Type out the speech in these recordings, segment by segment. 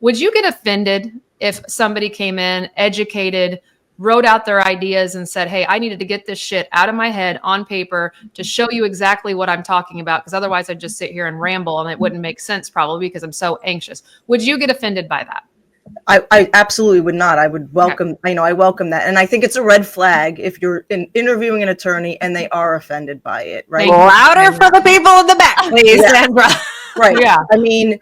Would you get offended if somebody came in, educated, wrote out their ideas and said, hey, I needed to get this shit out of my head on paper to show you exactly what I'm talking about? Because otherwise I'd just sit here and ramble and it wouldn't make sense probably because I'm so anxious. Would you get offended by that? I absolutely would not. I would welcome, I welcome that. And I think it's a red flag if you're interviewing an attorney and they are offended by it, right? Louder for the people in the back, please, Sandra. Right. Yeah. I mean,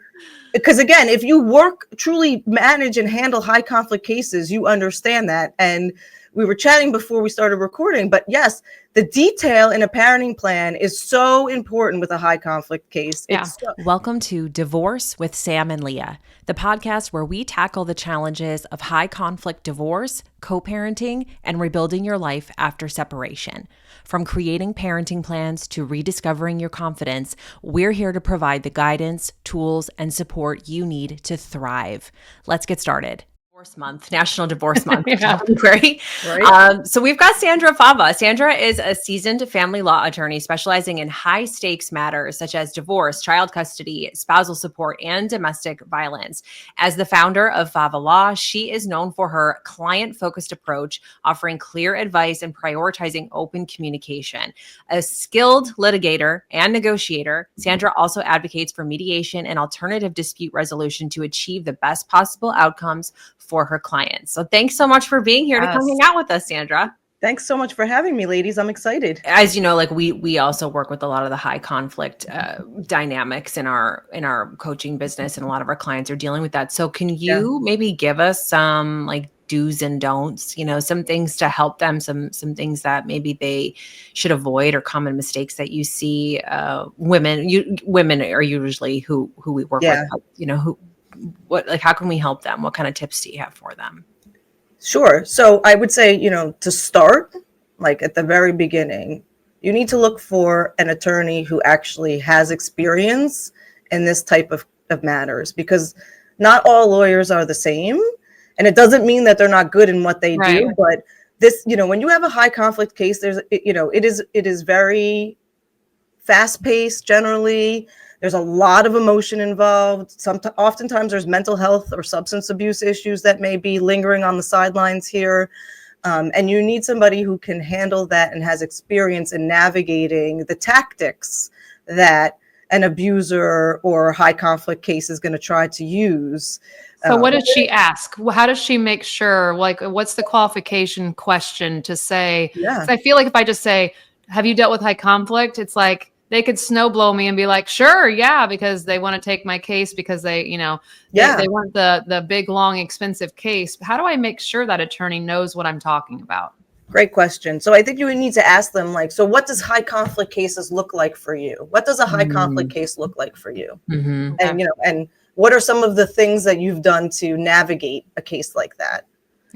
because again, if you truly manage and handle high conflict cases, you understand that. And we were chatting before we started recording, but yes, the detail in a parenting plan is so important with a high conflict case. Yeah. Welcome to Divorce with Sam and Leah, the podcast where we tackle the challenges of high conflict divorce, co-parenting, and rebuilding your life after separation. From creating parenting plans to rediscovering your confidence, we're here to provide the guidance, tools, and support you need to thrive. Let's get started. Divorce Month, National Divorce Month. Right? So we've got Sandra Fava. Sandra is a seasoned family law attorney specializing in high stakes matters such as divorce, child custody, spousal support, and domestic violence. As the founder of Fava Law, she is known for her client-focused approach, offering clear advice and prioritizing open communication. A skilled litigator and negotiator, Sandra also advocates for mediation and alternative dispute resolution to achieve the best possible outcomes for her clients. So thanks so much for being here to come hang out with us, Sandra. Thanks so much for having me, ladies. I'm excited. As you know, like we also work with a lot of the high conflict dynamics in our coaching business, and a lot of our clients are dealing with that. So can you maybe give us some like do's and don'ts, some things to help them, some things that maybe they should avoid, or common mistakes that you see women are usually who we work with, how can we help them? What kind of tips do you have for them? Sure. So I would say, to start, like at the very beginning, you need to look for an attorney who actually has experience in this type of matters, because not all lawyers are the same. And it doesn't mean that they're not good in what they do, but this, when you have a high conflict case, it is very fast paced generally. There's a lot of emotion involved. Oftentimes there's mental health or substance abuse issues that may be lingering on the sidelines here. And you need somebody who can handle that and has experience in navigating the tactics that an abuser or high conflict case is going to try to use. So what does she ask? How does she make sure, like, what's the qualification question to say? Yeah. 'Cause I feel like if I just say, have you dealt with high conflict? It's like, they could snowblow me and be like, sure, yeah, because they want to take my case because they want the big, long, expensive case. How do I make sure that attorney knows what I'm talking about? Great question. So I think you would need to ask them, like, so what does high conflict cases look like for you? What does a high conflict case look like for you? Mm-hmm. And, and what are some of the things that you've done to navigate a case like that?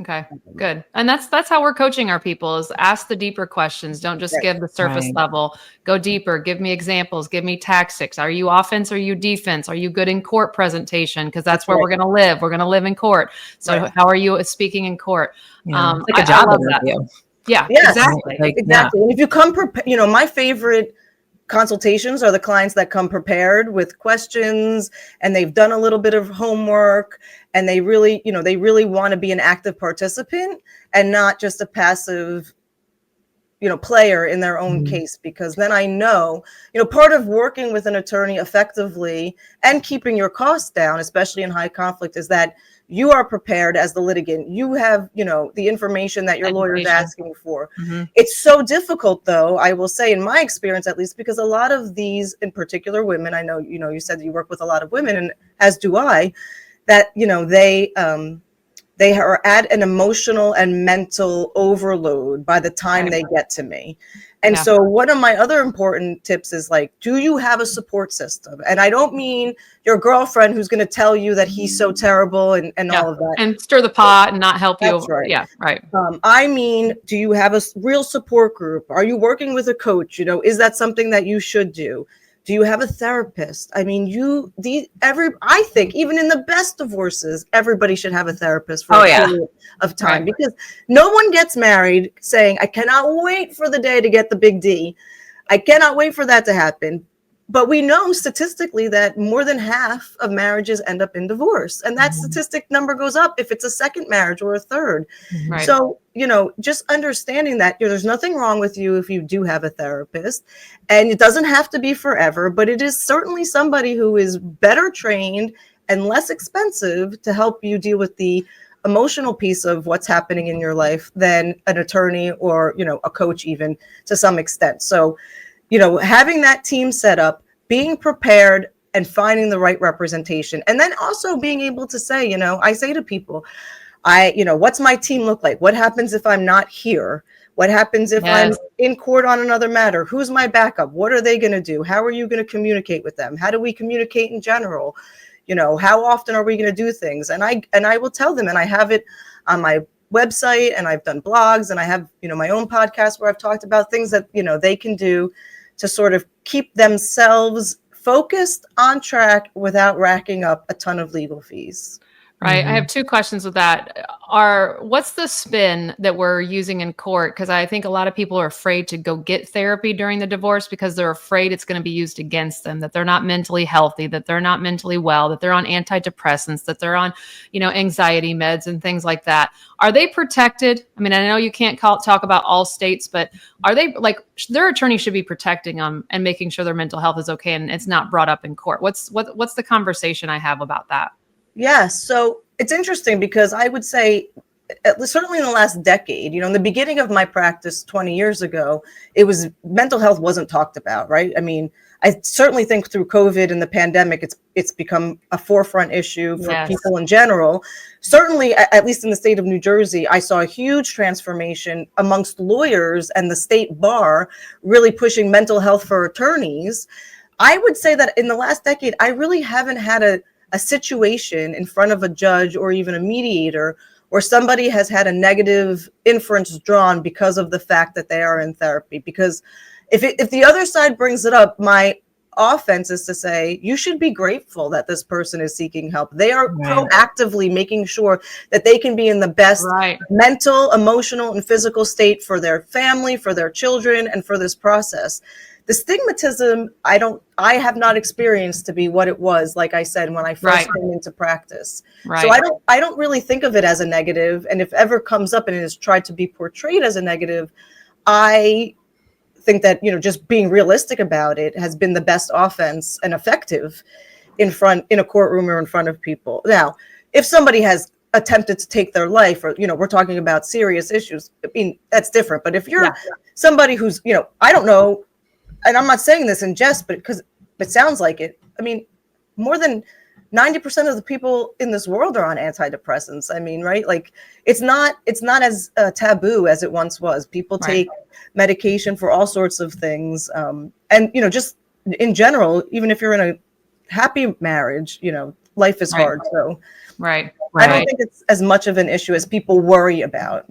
Okay, good. And that's how we're coaching our people, is ask the deeper questions. Don't just give the surface level. Go deeper. Give me examples. Give me tactics. Are you offense? Are you defense? Are you good in court presentation? Because that's where we're going to live. We're going to live in court. So how are you speaking in court? Yeah, like a job interview. Yeah, yes, exactly. Exactly. And if you come prepared, my favorite consultations are the clients that come prepared with questions and they've done a little bit of homework and they really want to be an active participant and not just a passive, player in their own case, because then I know, part of working with an attorney effectively and keeping your costs down, especially in high conflict, is that you are prepared as the litigant. You have, the information that your lawyer is asking for. Mm-hmm. It's so difficult, though, I will say, in my experience, at least, because a lot of these, in particular women, I know, you said that you work with a lot of women, and as do I, that, they are at an emotional and mental overload by the time they get to me. And so one of my other important tips is, like, do you have a support system? And I don't mean your girlfriend who's going to tell you that he's so terrible and all of that. And stir the pot and not help you. That's right. Yeah, right. I mean, do you have a real support group? Are you working with a coach? Is that something that you should do? Do you have a therapist? I mean, I think even in the best divorces, everybody should have a therapist for a period of time, because no one gets married saying, I cannot wait for the day to get the big D. I cannot wait for that to happen. But we know statistically that more than half of marriages end up in divorce. And that statistic number goes up if it's a second marriage or a third. Right. So, just understanding that there's nothing wrong with you if you do have a therapist. And it doesn't have to be forever, but it is certainly somebody who is better trained and less expensive to help you deal with the emotional piece of what's happening in your life than an attorney or, a coach, even to some extent. So, having that team set up, being prepared and finding the right representation. And then also being able to say, I say to people, what's my team look like? What happens if I'm not here? What happens if I'm in court on another matter? Who's my backup? What are they going to do? How are you going to communicate with them? How do we communicate in general? How often are we going to do things? And I will tell them, and I have it on my website, and I've done blogs, and I have, my own podcast where I've talked about things that, they can do to sort of keep themselves focused on track without racking up a ton of legal fees. Right. I have two questions with that. What's the spin that we're using in court? Because I think a lot of people are afraid to go get therapy during the divorce because they're afraid it's going to be used against them, that they're not mentally healthy, that they're not mentally well, that they're on antidepressants, that they're on, anxiety meds and things like that. Are they protected? I mean, I know you can't talk about all states, but are they their attorney should be protecting them and making sure their mental health is okay and it's not brought up in court? What's the conversation I have about that? Yes. So it's interesting because I would say, certainly in the last decade, in the beginning of my practice 20 years ago, mental health wasn't talked about, right? I mean, I certainly think through COVID and the pandemic, it's become a forefront issue for people in general. Certainly, at least in the state of New Jersey, I saw a huge transformation amongst lawyers and the state bar really pushing mental health for attorneys. I would say that in the last decade, I really haven't had a situation in front of a judge or even a mediator where somebody has had a negative inference drawn because of the fact that they are in therapy. Because if the other side brings it up, my offense is to say, you should be grateful that this person is seeking help. They are proactively making sure that they can be in the best mental, emotional, and physical state for their family, for their children, and for this process. The stigmatism, I have not experienced to be what it was, like I said, when I first came into practice. So I don't really think of it as a negative. And if ever comes up and it is tried to be portrayed as a negative, I think that, just being realistic about it has been the best offense and effective in a courtroom or in front of people. Now, if somebody has attempted to take their life or, we're talking about serious issues, I mean, that's different. But if you're somebody who's, I don't know, and I'm not saying this in jest, but because it sounds like it. I mean, more than 90% of the people in this world are on antidepressants. I mean, right? Like it's not as taboo as it once was. People take medication for all sorts of things. And, just in general, even if you're in a happy marriage, life is hard. So I don't think it's as much of an issue as people worry about,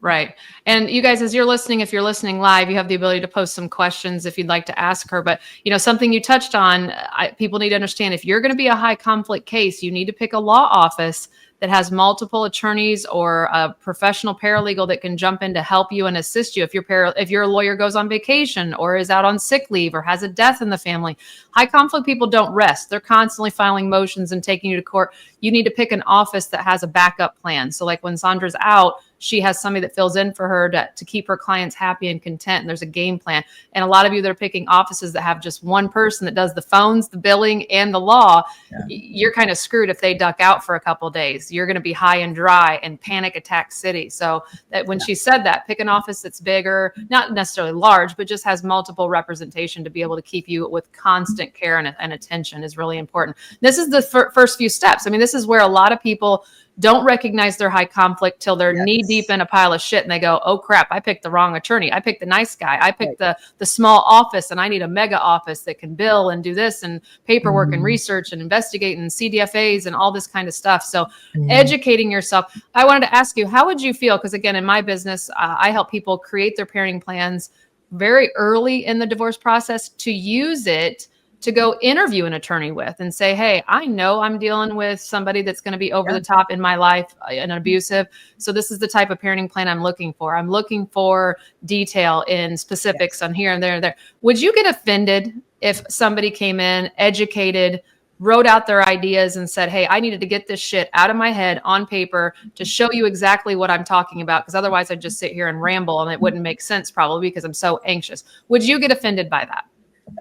Right. And you guys, as you're listening, if you're listening live, you have the ability to post some questions if you'd like to ask her. But, something you touched on, people need to understand if you're going to be a high conflict case, you need to pick a law office that has multiple attorneys or a professional paralegal that can jump in to help you and assist you. If your lawyer goes on vacation or is out on sick leave or has a death in the family, high conflict people don't rest. They're constantly filing motions and taking you to court. You need to pick an office that has a backup plan. So like when Sandra's out, she has somebody that fills in for her to keep her clients happy and content. And there's a game plan. And a lot of you that are picking offices that have just one person that does the phones, the billing, and the law, you're kind of screwed if they duck out for a couple of days. You're going to be high and dry and panic attack city. So that when she said that, pick an office that's bigger, not necessarily large, but just has multiple representation to be able to keep you with constant care and attention is really important. This is the first few steps. I mean, this is where a lot of people don't recognize their high conflict till they're knee deep in a pile of shit and they go, oh crap, I picked the wrong attorney. I picked the nice guy. I picked the small office and I need a mega office that can bill and do this and paperwork and research and investigate and CDFAs and all this kind of stuff. So educating yourself. I wanted to ask you, how would you feel? Because again, in my business, I help people create their parenting plans very early in the divorce process to use it to go interview an attorney with and say, hey, I know I'm dealing with somebody that's going to be over the top in my life and abusive. So this is the type of parenting plan I'm looking for. I'm looking for detail in specifics on here and there and there. Would you get offended if somebody came in, educated, wrote out their ideas and said, hey, I needed to get this shit out of my head on paper to show you exactly what I'm talking about. Because otherwise I'd just sit here and ramble and it wouldn't make sense probably because I'm so anxious. Would you get offended by that?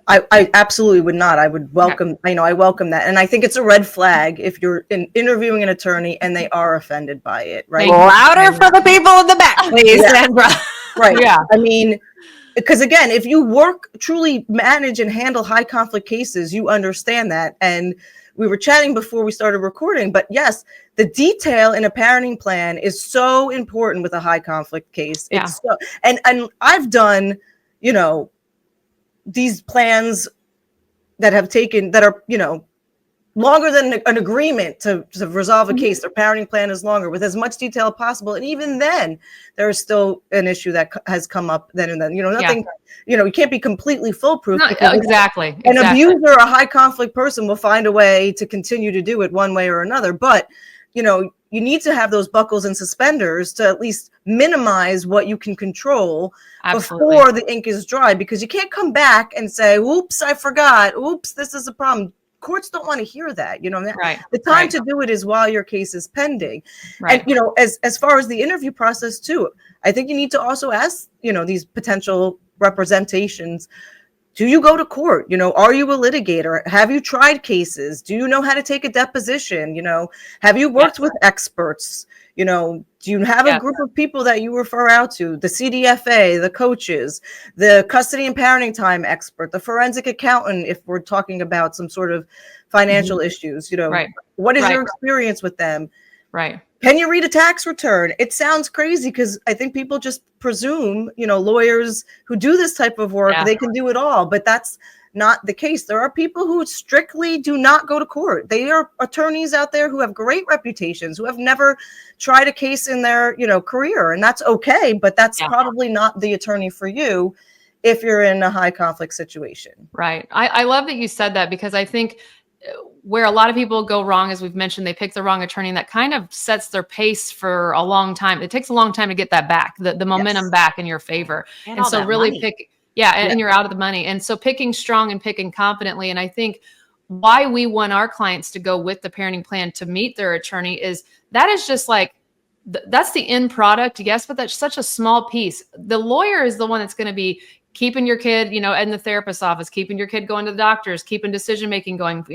I absolutely would not. I would welcome, I welcome that. And I think it's a red flag if you're interviewing an attorney and they are offended by it, right? Louder for the people in the back, please, Sandra. Right. Yeah. I mean, because again, if you truly manage and handle high conflict cases, you understand that. And we were chatting before we started recording, but yes, the detail in a parenting plan is so important with a high conflict case. Yeah. It's so, and I've done, these plans that are, longer than an agreement to resolve a case. Their parenting plan is longer with as much detail as possible. And even then there is still an issue that has come up then and then, nothing, you can't be completely foolproof. Exactly. An abuser or a high conflict person will find a way to continue to do it one way or another. But, you need to have those buckles and suspenders to at least minimize what you can control before the ink is dry, because you can't come back and say, oops, I forgot. Oops, this is a problem. Courts don't want to hear that, the time to do it is while your case is pending. And, as far as the interview process too, I think you need to also ask, these potential representations, do you go to court? Are you a litigator? Have you tried cases? Do you know how to take a deposition? Have you worked with experts? Do you have a group of people that you refer out to? The CDFA, the coaches, the custody and parenting time expert, the forensic accountant, if we're talking about some sort of financial issues, what is your experience with them? Right. Can you read a tax return? It sounds crazy because I think people just presume, lawyers who do this type of work, they can do it all, but that's not the case. There are people who strictly do not go to court. They are attorneys out there who have great reputations, who have never tried a case in their, career, and that's okay, but that's probably not the attorney for you if you're in a high conflict situation. Right. I love that you said that, because I think where a lot of people go wrong, as we've mentioned, they pick the wrong attorney, and that kind of sets their pace for a long time. It takes a long time to get that back, the momentum back in your favor. And so really and you're out of the money. And so picking strong and picking confidently. And I think why we want our clients to go with the parenting plan to meet their attorney is that is just like, that's the end product. Yes, but that's such a small piece. The lawyer is the one that's going to be keeping your kid, in the therapist's office, keeping your kid going to the doctors, keeping decision-making going,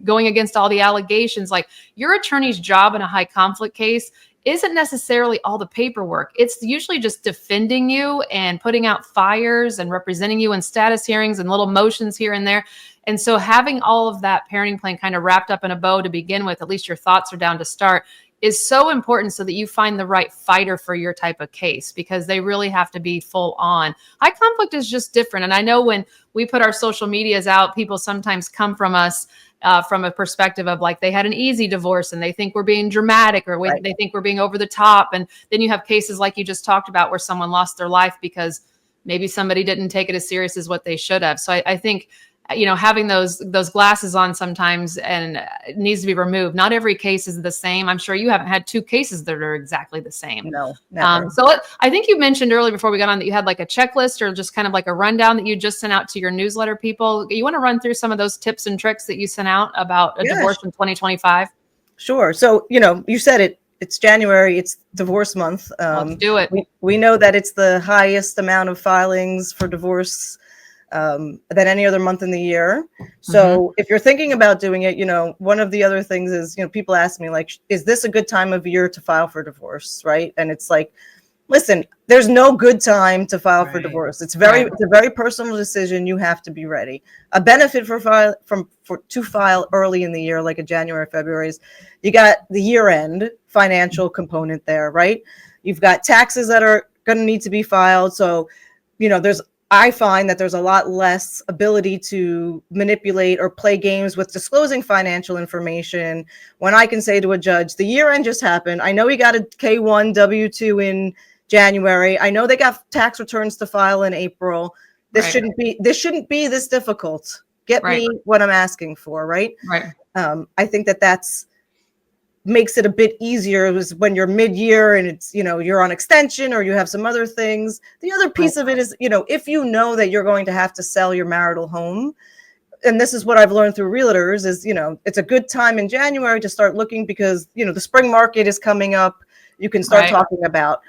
going against all the allegations. Like, your attorney's job in a high conflict case isn't necessarily all the paperwork. It's usually just defending you and putting out fires and representing you in status hearings and little motions here and there. And so having all of that parenting plan kind of wrapped up in a bow to begin with, at least your thoughts are down to start, is so important so that you find the right fighter for your type of case, because they really have to be full on. High conflict is just different. And I know when we put our social medias out, people sometimes come from us from a perspective of like, they had an easy divorce and they think we're being dramatic, or they think we're being over the top. And then you have cases like you just talked about where someone lost their life because maybe somebody didn't take it as serious as what they should have. So I think, having those glasses on sometimes, and it needs to be removed. Not every case is the same. I'm sure you haven't had two cases that are exactly the same. No, never. So I think you mentioned earlier before we got on that you had like a checklist or just kind of like a rundown that you just sent out to your newsletter people. You want to run through some of those tips and tricks that you sent out about a divorce in 2025? Sure. So, you said it. It's January. It's divorce month. Let's do it. We know that it's the highest amount of filings for divorce than any other month in the year. So if you're thinking about doing it, one of the other things is, people ask me like, is this a good time of year to file for divorce? Right. And it's like, listen, there's no good time to file for divorce. It's a very personal decision. You have to be ready. A benefit to file early in the year, like a January, February, is you got the year end financial component there, right? You've got taxes that are going to need to be filed. So, I find that there's a lot less ability to manipulate or play games with disclosing financial information when I can say to a judge, the year end just happened. I know he got a K-1 W-2 in January. I know they got tax returns to file in April. This shouldn't be this difficult. Get me what I'm asking for, right? Right. I think that's makes it a bit easier is when you're mid-year and it's, you're on extension or you have some other things. The other piece of it is, if you know that you're going to have to sell your marital home, and this is what I've learned through realtors is, it's a good time in January to start looking because, the spring market is coming up. You can start talking about,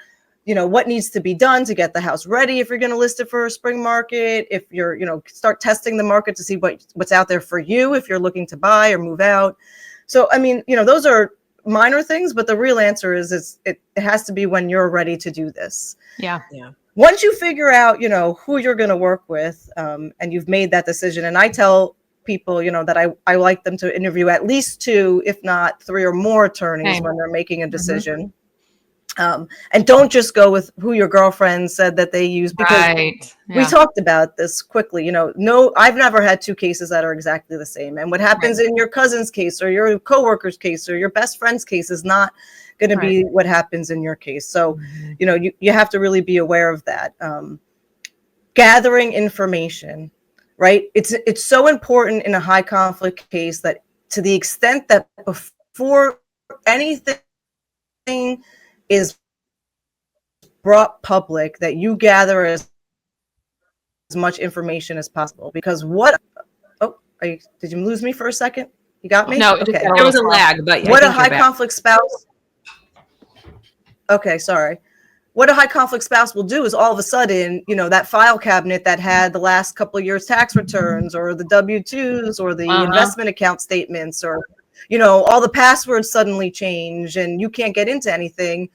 what needs to be done to get the house ready if you're going to list it for a spring market. If you're, start testing the market to see what's out there for you if you're looking to buy or move out. So, I mean, those are minor things, but the real answer is it has to be when you're ready to do this. Yeah. Once you figure out, who you're going to work with, and you've made that decision, and I tell people, that I like them to interview at least 2, if not 3 or more attorneys when they're making a decision. And don't just go with who your girlfriend said that they use, because we talked about this quickly. No, I've never had 2 cases that are exactly the same. And what happens in your cousin's case or your coworker's case or your best friend's case is not going to be what happens in your case. So, you have to really be aware of that. Gathering information, right? It's so important in a high conflict case that to the extent that before anything is brought public, that you gather as much information as possible. Because did you lose me for a second? You got me? No, okay. There was a lag, but what a high conflict spouse. Okay, sorry. What a high conflict spouse will do is all of a sudden, that file cabinet that had the last couple of years tax returns or the W-2s or the investment account statements or, all the passwords suddenly change and you can't get into anything.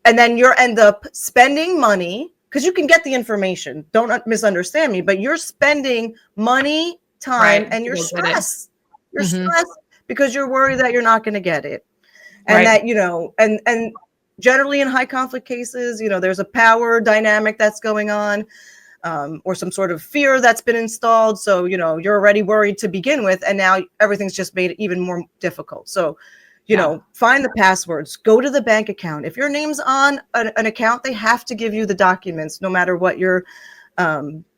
And then you end up spending money because you can get the information. Don't misunderstand me, but you're spending money, time, and you're stressed. You're stressed because you're worried that you're not going to get it. And that, and generally in high conflict cases, there's a power dynamic that's going on, or some sort of fear that's been installed. So, you're already worried to begin with, and now everything's just made it even more difficult. So, find the passwords, go to the bank account. If your name's on an account, they have to give you the documents, no matter what your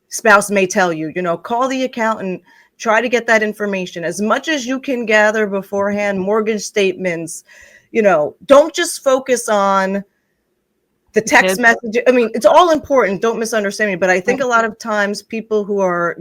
spouse may tell you. Call the accountant, try to get that information as much as you can gather beforehand, mortgage statements. Don't just focus on the text message. I mean, it's all important. Don't misunderstand me. But I think a lot of times people who are,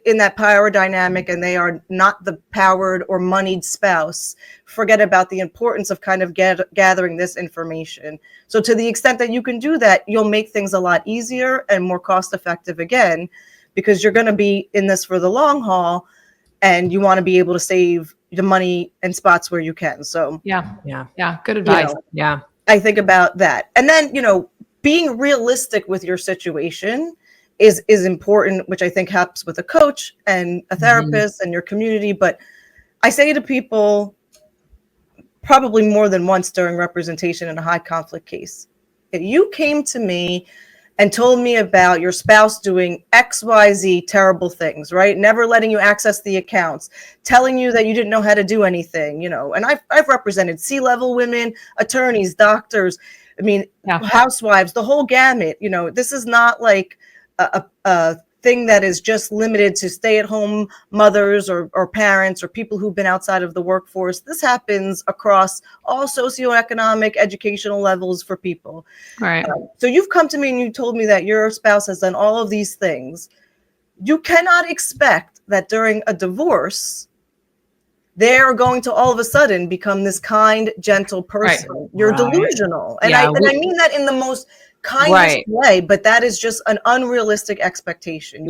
in that power dynamic and they are not the powered or moneyed spouse forget about the importance of kind of gathering this information. So to the extent that you can do that, you'll make things a lot easier and more cost effective again, because you're going to be in this for the long haul and you want to be able to save the money in spots where you can. So yeah. Good advice. I think about that. And then, being realistic with your situation is important, which I think helps with a coach and a therapist and your community. But I say to people probably more than once during representation in a high conflict case, if you came to me and told me about your spouse doing XYZ terrible things, right? Never letting you access the accounts, telling you that you didn't know how to do anything, and I've represented C-level women, attorneys, doctors, housewives, the whole gamut. This is not like a thing that is just limited to stay-at-home mothers or parents or people who've been outside of the workforce. This happens across all socioeconomic, educational levels for people. Right. So you've come to me and you told me that your spouse has done all of these things. You cannot expect that during a divorce, they're going to all of a sudden become this kind, gentle person. You're delusional. And I mean that in the most kindest way, but that is just an unrealistic expectation.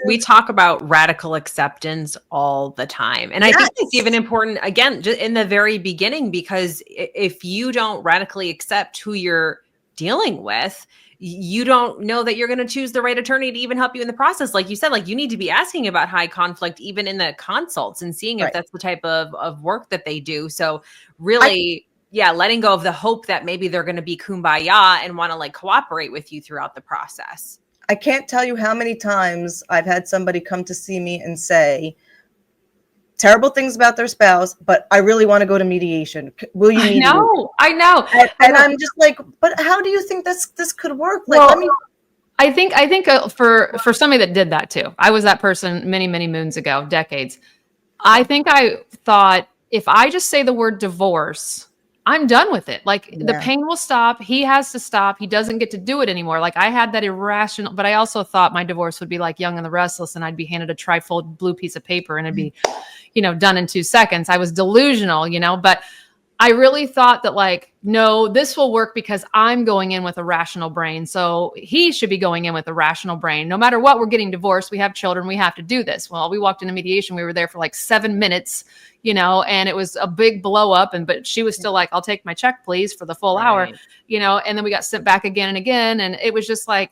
We talk about radical acceptance all the time. And I think it's even important, again, just in the very beginning, because if you don't radically accept who you're dealing with, you don't know that you're going to choose the right attorney to even help you in the process. Like you said, you need to be asking about high conflict, even in the consults, and seeing if that's the type of work that they do. So really, letting go of the hope that maybe they're going to be kumbaya and want to cooperate with you throughout the process. I can't tell you how many times I've had somebody come to see me and say terrible things about their spouse, but I really want to go to mediation. Will you mediate? I know. And I'm just but how do you think this could work? I think for somebody that did that too, I was that person many, many moons ago, decades. I think I thought if I just say the word divorce, I'm done with it. Like the Yeah. pain will stop. He has to stop. He doesn't get to do it anymore. Like I had that irrational, but I also thought my divorce would be like Young and the Restless and I'd be handed a trifold blue piece of paper and it'd be, done in 2 seconds. I was delusional, but I really thought that like, no, this will work because I'm going in with a rational brain. So he should be going in with a rational brain. No matter what, we're getting divorced. We have children. We have to do this. Well, we walked into mediation. We were there for like 7 minutes, and it was a big blow up. But she was still like, I'll take my check, please, for the full hour, and then we got sent back again and again. And it was just like,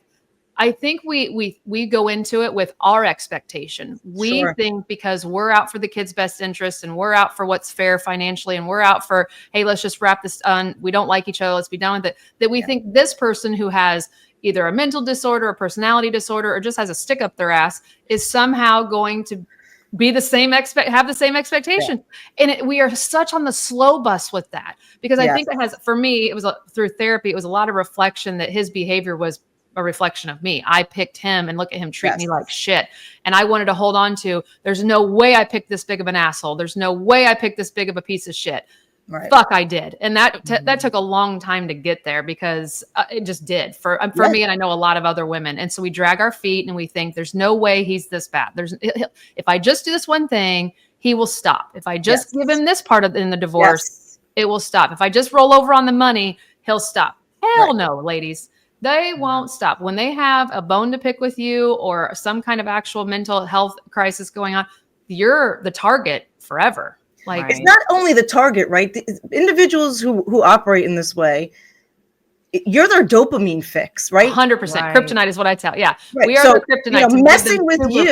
I think we go into it with our expectation. We think because we're out for the kids' best interest and we're out for what's fair financially and we're out for, hey, let's just wrap this on. We don't like each other. Let's be done with it. That we think this person who has either a mental disorder, a personality disorder, or just has a stick up their ass is somehow going to be the same have the same expectation. And we are such on the slow bus with that because I think it has, for me, it was through therapy. It was a lot of reflection that his behavior was a reflection of me. I picked him and look at him treat me like shit. And I wanted to hold on to, there's no way I picked this big of an asshole. There's no way I picked this big of a piece of shit. Fuck, I did. And that took a long time to get there because it just did for me. And I know a lot of other women. And so we drag our feet and we think there's no way he's this bad. If I just do this one thing, he will stop. If I just give him this part in the divorce, it will stop. If I just roll over on the money, he'll stop. Hell no, ladies. They won't stop. When they have a bone to pick with you or some kind of actual mental health crisis going on, you're the target forever. Like it's not only the target, right? The individuals who operate in this way, you're their dopamine fix, right? 100%. Kryptonite is what I tell. Yeah. We are so, the kryptonite. Messing with you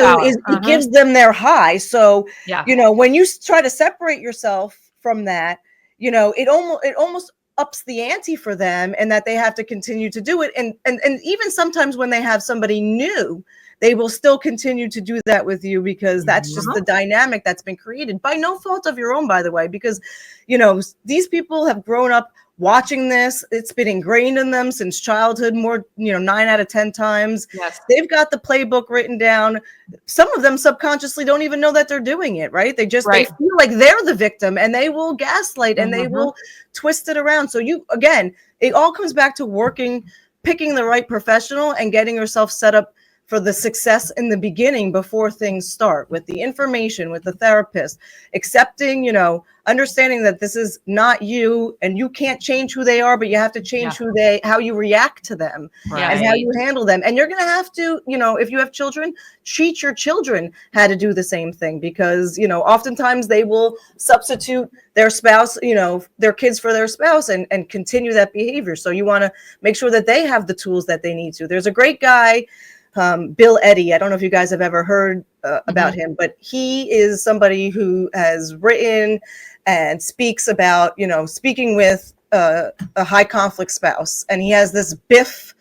it gives them their high. So, when you try to separate yourself from that, it almost ups the ante for them and that they have to continue to do it. And even sometimes when they have somebody new, they will still continue to do that with you because that's just the dynamic that's been created by no fault of your own, by the way, because, these people have grown up watching this. It's been ingrained in them since childhood, more, 9 out of 10 times. They've got the playbook written down. Some of them subconsciously don't even know that they're doing it, right? They just they feel like they're the victim and they will gaslight and they will twist it around. So it all comes back to picking the right professional and getting yourself set up for the success in the beginning before things start with the information, with the therapist, accepting, understanding that this is not you and you can't change who they are, but you have to change how you react to them and how you handle them. And you're going to have to, if you have children, teach your children how to do the same thing because, oftentimes they will substitute their spouse, their kids for their spouse and continue that behavior. So you want to make sure that they have the tools that they need to. There's a great guy, Bill Eddy. I don't know if you guys have ever heard about him, but he is somebody who has written and speaks about, speaking with a high conflict spouse. And he has this BIF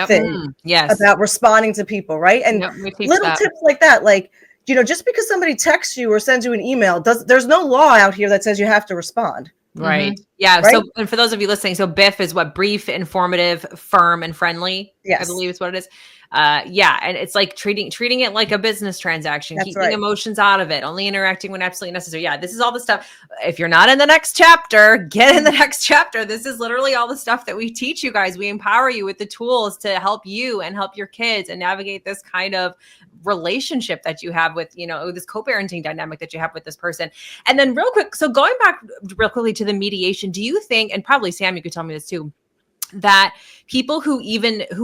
thing about responding to people, right? And little tips like that, like, just because somebody texts you or sends you an email, there's no law out here that says you have to respond. Right. Yeah. Right? So, and for those of you listening, so BIF is what? Brief, informative, firm, and friendly. I believe is what it is. And it's like treating it like a business transaction, keeping emotions out of it, only interacting when absolutely necessary. Yeah, this is all the stuff. If you're not in the next chapter, get in the next chapter. This is literally all the stuff that we teach you guys. We empower you with the tools to help you and help your kids and navigate this kind of relationship that you have with, this co-parenting dynamic that you have with this person. And then real quick, so going back real quickly to the mediation, do you think, and probably Sam, you could tell me this too, that people who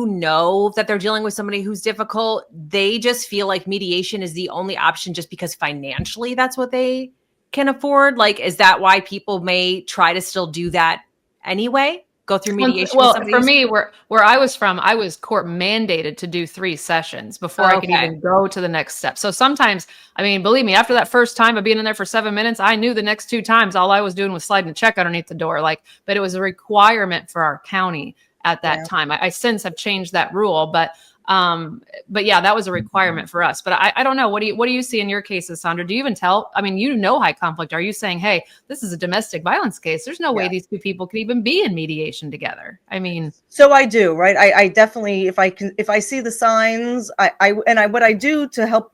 know that they're dealing with somebody who's difficult, they just feel like mediation is the only option just because financially that's what they can afford? Like, is that why people may try to still do that anyway? Go through mediation? Well, for me, where I was from, I was court mandated to do 3 sessions before I could even go to the next step. So sometimes, I mean, believe me, after that first time of being in there for 7 minutes, I knew the next 2 times all I was doing was sliding a check underneath the door. But it was a requirement for our county at that time. I since have changed that rule, but yeah, that was a requirement for us. But I don't know. What do you see in your cases, Sandra? Do you even tell? I mean, high conflict. Are you saying, hey, this is a domestic violence case? There's no way these 2 people could even be in mediation together. I mean, so I do, right? I definitely, if I see the signs, what I do to help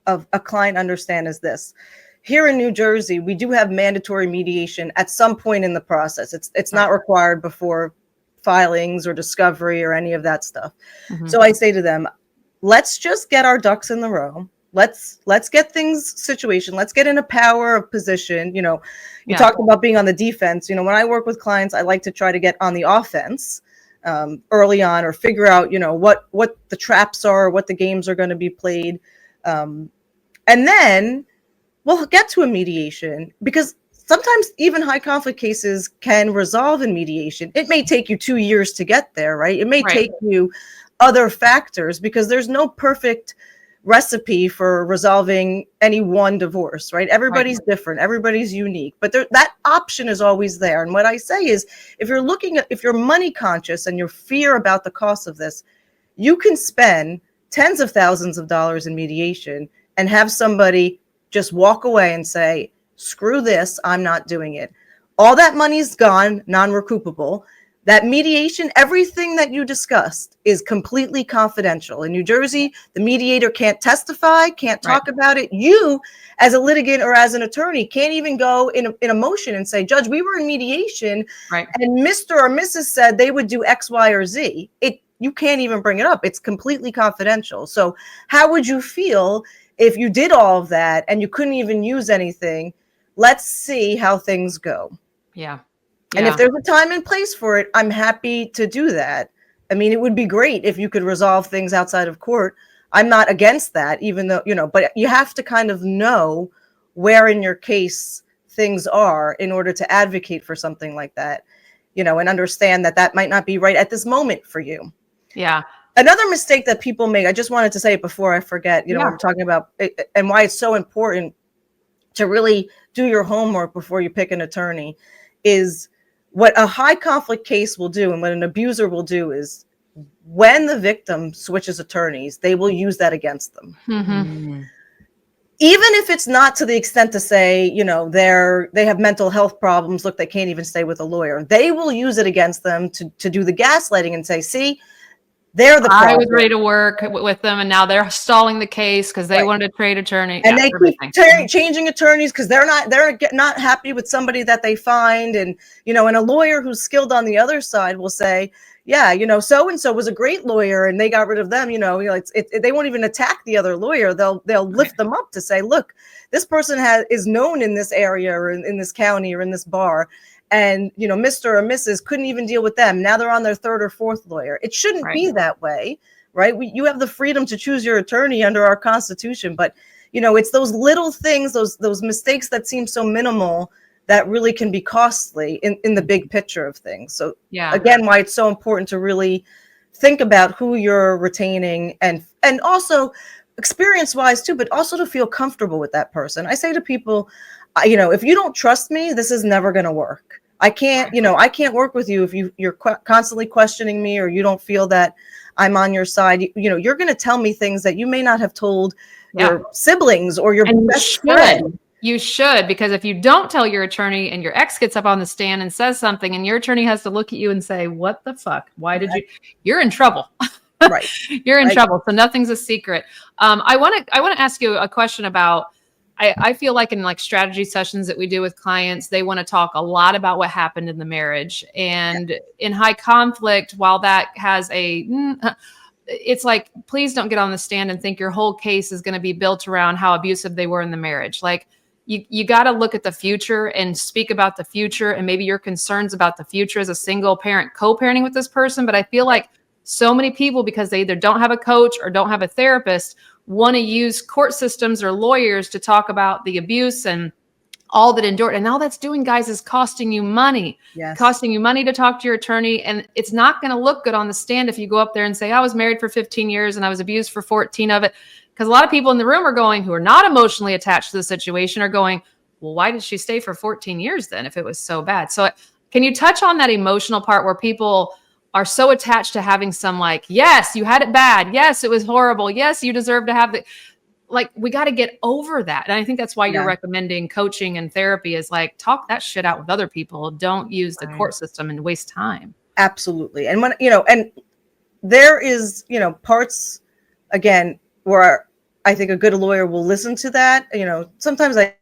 a client understand is this. here in New Jersey, we do have mandatory mediation at some point in the process. It's not required before filings or discovery or any of that stuff. So I say to them, let's just get our ducks in the row. Let's get things situation. Let's get in a power of position. You talked about being on the defense. When I work with clients, I like to try to get on the offense early on, or figure out, what the traps are, what the games are going to be played. And then we'll get to a mediation, because sometimes even high conflict cases can resolve in mediation. It may take you 2 years to get there, right? It may take you other factors, because there's no perfect recipe for resolving any one divorce, right? Everybody's different, everybody's unique, but that option is always there. And what I say is, if you're money conscious and you fear about the cost of this, you can spend tens of thousands of dollars in mediation and have somebody just walk away and say, screw this, I'm not doing it. All that money's gone, non-recoupable. That mediation, everything that you discussed is completely confidential. In New Jersey, the mediator can't testify, can't talk about it. You, as a litigant or as an attorney, can't even go in a motion and say, Judge, we were in mediation, and Mr. or Mrs. said they would do X, Y, or Z. You can't even bring it up. It's completely confidential. So how would you feel if you did all of that and you couldn't even use anything? Let's see how things go. And if there's a time and place for it, I'm happy to do that. I mean, it would be great if you could resolve things outside of court. I'm not against that, even though, but you have to kind of know where in your case things are in order to advocate for something like that, and understand that might not be right at this moment for you. Another mistake that people make, I just wanted to say it before I forget, I'm talking about it, and why it's so important to really do your homework before you pick an attorney, is what a high conflict case will do, and what an abuser will do, is when the victim switches attorneys, they will use that against them. Even if it's not to the extent to say, they have mental health problems, look, they can't even stay with a lawyer. They will use it against them to do the gaslighting and say, see, they're the problem. I was ready to work with them, and now they're stalling the case because they wanted to trade attorney. And they keep changing attorneys because they're not happy with somebody that they find. And, and a lawyer who's skilled on the other side will say, so-and-so was a great lawyer and they got rid of them. They won't even attack the other lawyer. They'll lift them up to say, look, this person is known in this area or in this county or in this bar. And, Mr. or Mrs. couldn't even deal with them. Now they're on their third or fourth lawyer. It shouldn't be that way, right? You have the freedom to choose your attorney under our Constitution. But, it's those little things, those mistakes that seem so minimal that really can be costly in the big picture of things. So, again, why it's so important to really think about who you're retaining, and also experience-wise too, but also to feel comfortable with that person. I say to people, if you don't trust me, this is never going to work. I can't work with you if you're constantly questioning me, or you don't feel that I'm on your side. You're going to tell me things that you may not have told your siblings or your best friend. You should, because if you don't tell your attorney and your ex gets up on the stand and says something, and your attorney has to look at you and say, what the fuck? Why did you're in trouble. Right. You're in trouble. So nothing's a secret. I want to ask you a question about, I feel like in strategy sessions that we do with clients, they want to talk a lot about what happened in the marriage. And in high conflict, while that has it's like, please don't get on the stand and think your whole case is going to be built around how abusive they were in the marriage. Like, you got to look at the future and speak about the future, and maybe your concerns about the future as a single parent co-parenting with this person. But I feel like so many people, because they either don't have a coach or don't have a therapist, want to use court systems or lawyers to talk about the abuse and all that endured. And all that's doing, guys, is costing you money, costing you money to talk to your attorney. And it's not going to look good on the stand if you go up there and say, I was married for 15 years and I was abused for 14 of it. Because a lot of people in the room are going, who are not emotionally attached to the situation, are going, well, why did she stay for 14 years then if it was so bad? So can you touch on that emotional part where people are so attached to having some yes, you had it bad. Yes, it was horrible. Yes, you deserve to have we got to get over that. And I think that's why you're recommending coaching and therapy, is talk that shit out with other people. Don't use the court system and waste time. Absolutely. And when, and there is, parts, again, where I think a good lawyer will listen to that. Sometimes I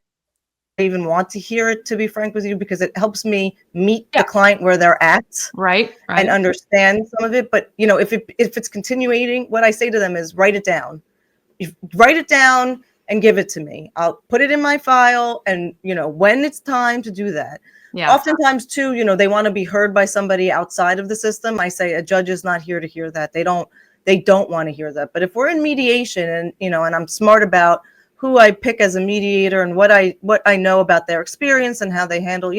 even want to hear it, to be frank with you, because it helps me meet the client where they're at, right, and understand some of it. But if it's continuing, what I say to them is write it down. Write it down and give it to me. I'll put it in my file, and when it's time to do that. Yeah. Oftentimes too, they want to be heard by somebody outside of the system. I say a judge is not here to hear that. They don't want to hear that. But if we're in mediation, and and I'm smart about who I pick as a mediator and what I know about their experience and how they handle,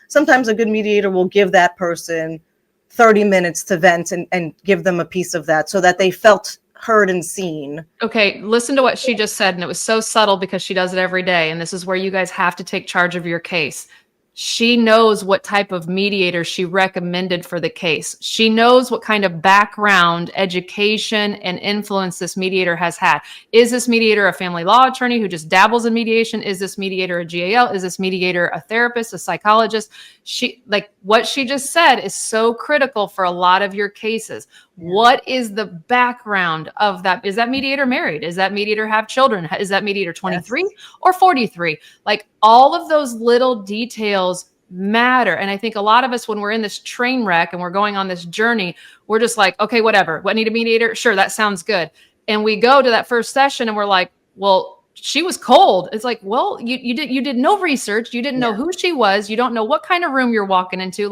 sometimes a good mediator will give that person 30 minutes to vent and give them a piece of that so that they felt heard and seen. Okay, listen to what she just said, and it was so subtle because she does it every day, and this is where you guys have to take charge of your case. She knows what type of mediator she recommended for the case. She knows what kind of background, education, and influence this mediator has had. Is this mediator a family law attorney who just dabbles in mediation? Is this mediator a GAL? Is this mediator a therapist, a psychologist? What she just said is so critical for a lot of your cases. What is the background of that? Is that mediator married? Is that mediator have children? Is that mediator 23 or 43? All of those little details matter. And I think a lot of us, when we're in this train wreck and we're going on this journey, we're just like, okay, whatever. What, need a mediator? Sure, that sounds good. And we go to that first session and we're like, well, she was cold. It's like, well, you did no research. You didn't know who she was. You don't know what kind of room you're walking into.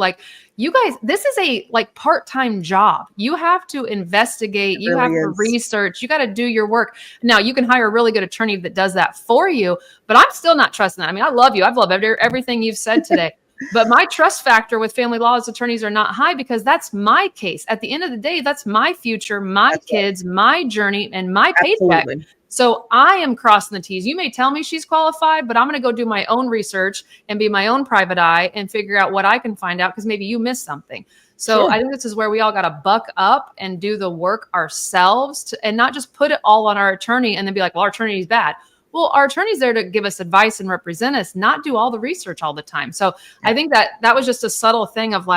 You guys, this is a part-time job. You have to investigate. You have to research. You got to do your work. Now, you can hire a really good attorney that does that for you, but I'm still not trusting that. I mean, I love you. I've loved everything you've said today. But my trust factor with family law attorneys are not high because that's my case. At the end of the day, that's my future, my kids, my journey, and my paycheck. So I am crossing the T's. You may tell me she's qualified, but I'm going to go do my own research and be my own private eye and figure out what I can find out because maybe you missed something. So I think this is where we all got to buck up and do the work ourselves and not just put it all on our attorney and then be like, well, our attorney is bad. Well, our attorney's there to give us advice and represent us, not do all the research all the time. So I think that was just a subtle thing of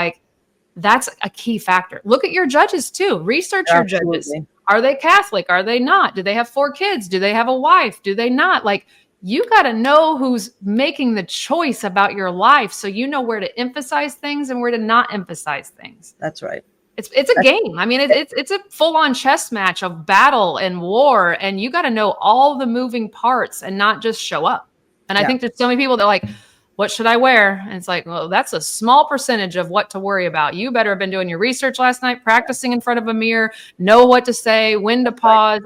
that's a key factor. Look at your judges too. Research your judges. Are they Catholic? Are they not? Do they have 4 kids? Do they have a wife? Do they not? You got to know who's making the choice about your life so you know where to emphasize things and where to not emphasize things. That's right. It's a game. I mean, it's a full-on chess match of battle and war, and you got to know all the moving parts and not just show up. And I think there's so many people that what should I wear? And it's like, well, that's a small percentage of what to worry about. You better have been doing your research last night, practicing in front of a mirror, know what to say, when to pause.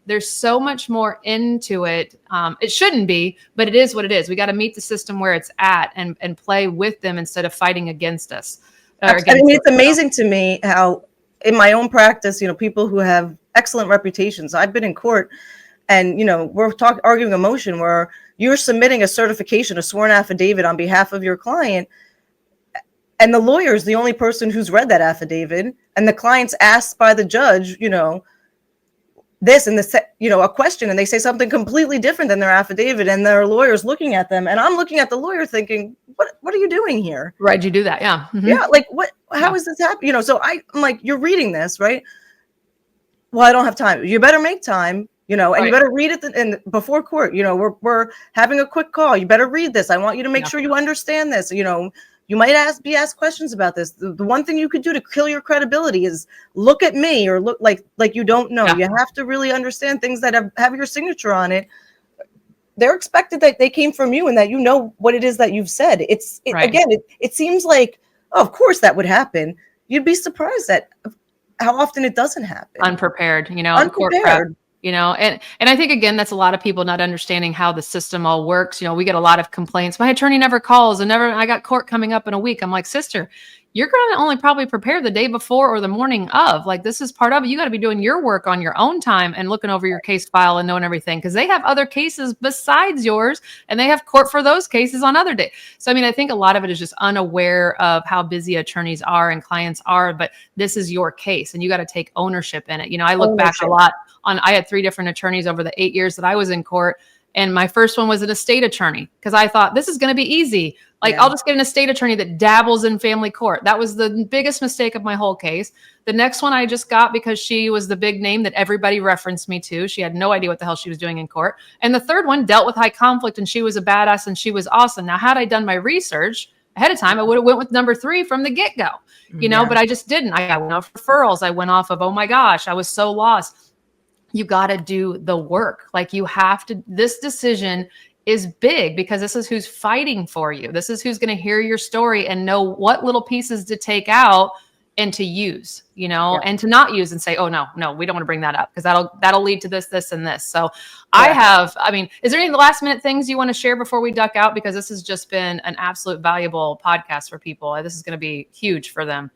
There's so much more into it. It shouldn't be, but it is what it is. We got to meet the system where it's at and play with them instead of fighting against us. It's amazing to me how in my own practice, people who have excellent reputations, I've been in court and, we're arguing a motion where you're submitting a certification, a sworn affidavit on behalf of your client. And the lawyer is the only person who's read that affidavit. And the client's asked by the judge, this and this, a question, and they say something completely different than their affidavit, and their lawyer's looking at them, and I'm looking at the lawyer thinking, what are you doing here? Right, you do that, yeah. Mm-hmm. Yeah, how is this happening? So I'm like, you're reading this, right? Well, I don't have time. You better make time, and you better read it before court. We're having a quick call. You better read this. I want you to make sure you understand this. You might be asked questions about this. The one thing you could do to kill your credibility is look at me or look like you don't know. Yeah. You have to really understand things that have your signature on it. They're expected that they came from you and that you know what it is that you've said. Again, it seems like, of course that would happen. You'd be surprised at how often it doesn't happen. Unprepared, unprepared. And I think, again, that's a lot of people not understanding how the system all works. We get a lot of complaints. My attorney never calls and I got court coming up in a week. I'm like, sister, you're going to only probably prepare the day before or the morning of. This is part of it. You got to be doing your work on your own time and looking over your case file and knowing everything because they have other cases besides yours and they have court for those cases on other days. So, I think a lot of it is just unaware of how busy attorneys are and clients are, but this is your case and you got to take ownership in it. I look back a lot I had 3 different attorneys over the 8 years that I was in court. And my first one was an estate attorney because I thought this is going to be easy. Like, I'll just get an estate attorney that dabbles in family court. That was the biggest mistake of my whole case. The next one I just got because she was the big name that everybody referenced me to. She had no idea what the hell she was doing in court. And the third one dealt with high conflict, and she was a badass and she was awesome. Now, had I done my research ahead of time, I would have went with number 3 from the get-go, you know, but I just didn't. I went off referrals. I went off of, oh my gosh, I was so lost. You got to do the work. Like, you have to, this decision is big because this is who's fighting for you. This is who's going to hear your story and know what little pieces to take out and to use, you know, and to not use and say, oh no, we don't want to bring that up because that'll lead to this, this, and this. So I mean, is there any last minute things you want to share before we duck out? Because this has just been an absolute valuable podcast for people. This is going to be huge for them.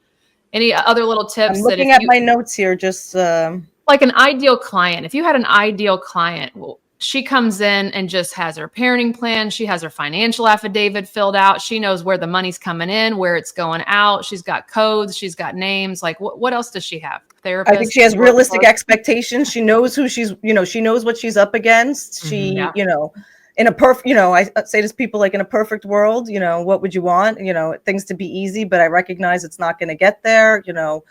Any other little tips? I'm looking at my notes here, just like an ideal client. If you had an ideal client, well, she comes in and just has her parenting plan. She has her financial affidavit filled out. She knows where the money's coming in, where it's going out. She's got codes. She's got names. Like, what else does she have? Therapist? I think she has realistic expectations. She knows who she's, you know, she knows what she's up against. She, you know, in a perfect, you know, I say to people, like, in a perfect world, you know, what would you want? You know, things to be easy, but I recognize it's not going to get there, you know.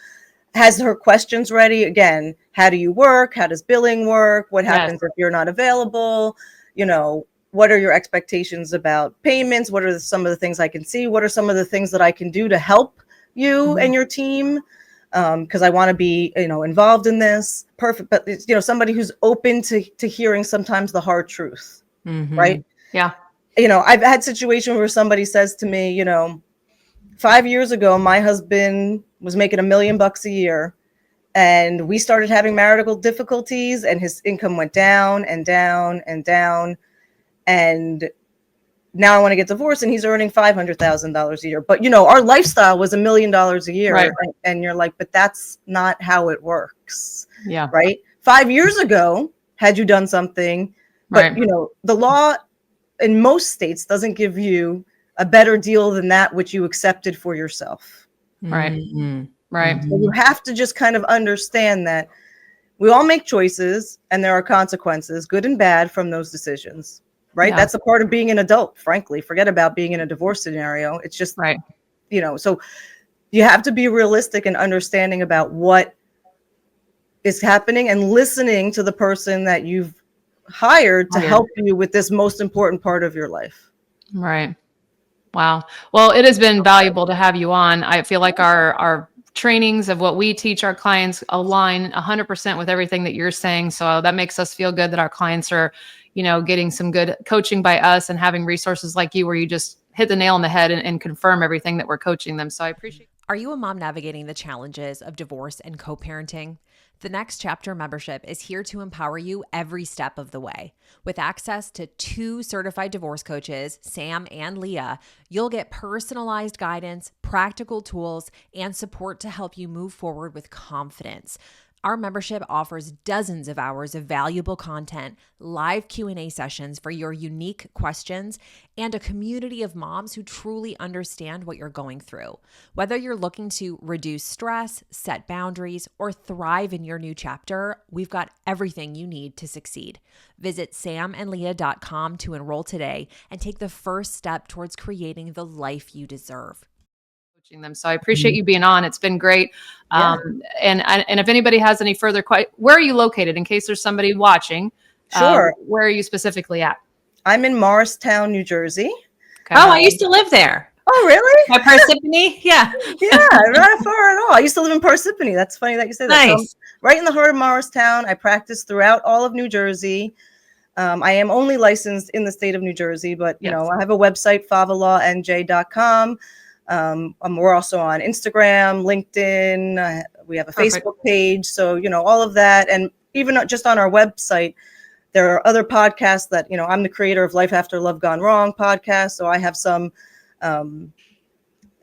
Has her questions ready. Again, how do you work? How does billing work? What happens if you're not available? You know, what are your expectations about payments? What are some of the things I can see? What are some of the things that I can do to help you and your team? Because I want to be, you know, involved in this. Perfect. But, you know, somebody who's open to hearing sometimes the hard truth, right? Yeah. You know, I've had situations where somebody says to me, you know, 5 years ago, my husband was making $1 million a year, and we started having marital difficulties, and his income went down and down and down. And now I want to get divorced, and he's earning $500,000 a year. But, you know, our lifestyle was $1 million a year. Right. And you're like, but that's not how it works. Yeah. Right. 5 years ago, had you done something, but, you know, the law in most states doesn't give you a better deal than that which you accepted for yourself. Right. Right. So you have to just kind of understand that we all make choices and there are consequences, good and bad, from those decisions, right? Yeah. That's a part of being an adult, frankly. Forget about being in a divorce scenario. It's just, you know, so you have to be realistic and understanding about what is happening and listening to the person that you've hired to help you with this most important part of your life. Right. Wow. Well, it has been valuable to have you on. I feel like our trainings of what we teach our clients align 100% with everything that you're saying. So that makes us feel good that our clients are, you know, getting some good coaching by us and having resources like you where you just hit the nail on the head and confirm everything that we're coaching them. So I appreciate. Are you a mom navigating the challenges of divorce and co-parenting? The Next Chapter membership is here to empower you every step of the way. With access to 2 certified divorce coaches, Sam and Leah, you'll get personalized guidance, practical tools, and support to help you move forward with confidence. Our membership offers dozens of hours of valuable content, live Q&A sessions for your unique questions, and a community of moms who truly understand what you're going through. Whether you're looking to reduce stress, set boundaries, or thrive in your new chapter, we've got everything you need to succeed. Visit samandleah.com to enroll today and take the first step towards creating the life you deserve. Them. So I appreciate you being on. It's been great. And if anybody has any further questions, where are you located in case there's somebody watching? Sure. Where are you specifically at? I'm in Morristown, New Jersey. Okay. Oh, I used to live there. Oh, really? At Parsippany? Yeah. Yeah, not far at all. I used to live in Parsippany. That's funny that you say that. Nice. So right in the heart of Morristown. I practice throughout all of New Jersey. I am only licensed in the state of New Jersey, but you know, I have a website, favalawNJ.com. We're also on Instagram, LinkedIn. We have a Facebook page. So, you know, all of that. And even just on our website, there are other podcasts that, you know, I'm the creator of Life After Love Gone Wrong podcast. So I have some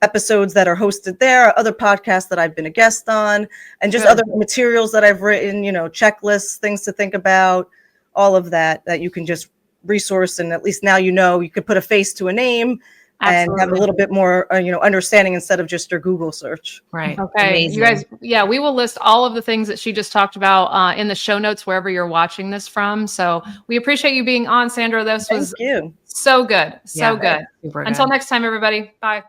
episodes that are hosted there, other podcasts that I've been a guest on, and just other materials that I've written, you know, checklists, things to think about, all of that you can just resource. And at least now, you know, you could put a face to a name. and have a Absolutely. little bit more, understanding instead of just your Google search. Right. Okay, Amazing. you guys, yeah, we will list all of the things that she just talked about in the show notes wherever you're watching this from. So we appreciate you being on, Sandra. This was Thank you. so good. So Yeah, good. super Until good. next time, everybody. Bye.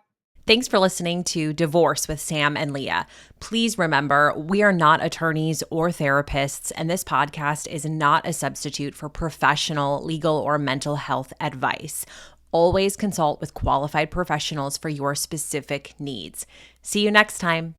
Thanks for listening to Divorce with Sam and Leah. Please remember, we are not attorneys or therapists, and this podcast is not a substitute for professional legal or mental health advice. Always consult with qualified professionals for your specific needs. See you next time.